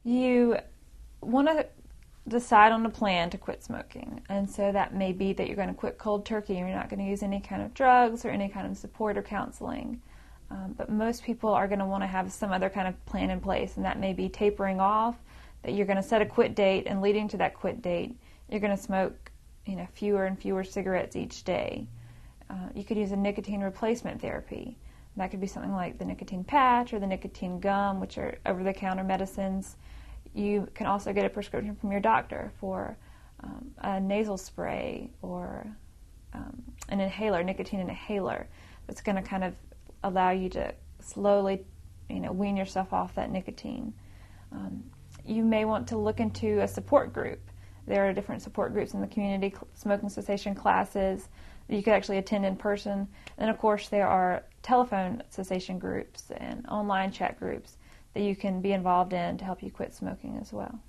You want to decide on a plan to quit smoking, and so that may be that you're going to quit cold turkey and you're not going to use any kind of drugs or any kind of support or counseling. But most people are going to want to have some other kind of plan in place, and that may be tapering off, that you're going to set a quit date, and leading to that quit date, you're going to smoke fewer and fewer cigarettes each day. You could use a nicotine replacement therapy. That could be something like the nicotine patch or the nicotine gum, which are over-the-counter medicines. You can also get a prescription from your doctor for a nasal spray or an inhaler, nicotine inhaler, that's going to kind of allow you to slowly, wean yourself off that nicotine. You may want to look into a support group. There are different support groups in the community, smoking cessation classes that you could actually attend in person. And of course, there are telephone cessation groups and online chat groups that you can be involved in to help you quit smoking as well.